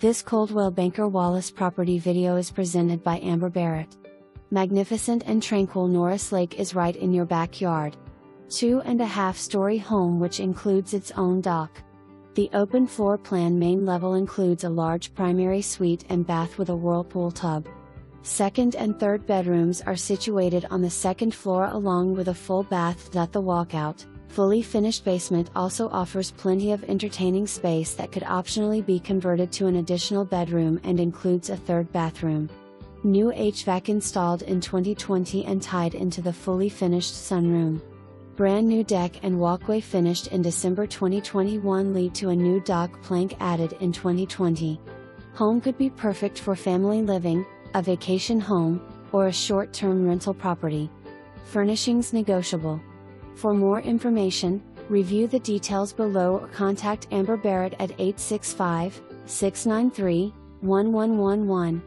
This Coldwell Banker Wallace property video is presented by Amber Barrett. Magnificent and tranquil Norris Lake is right in your backyard. 2.5-story home which includes its own dock. The open floor plan main level includes a large primary suite and bath with a whirlpool tub. Second and third bedrooms are situated on the second floor along with a full bath.The walkout. Fully finished basement also offers plenty of entertaining space that could optionally be converted to an additional bedroom and includes a third bathroom. New HVAC installed in 2020 and tied into the fully finished sunroom. Brand new deck and walkway finished in December 2021 lead to a new dock plank added in 2020. Home could be perfect for family living, a vacation home, or a short-term rental property. Furnishings negotiable. For more information, review the details below or contact Amber Barrett at 865-693-1111.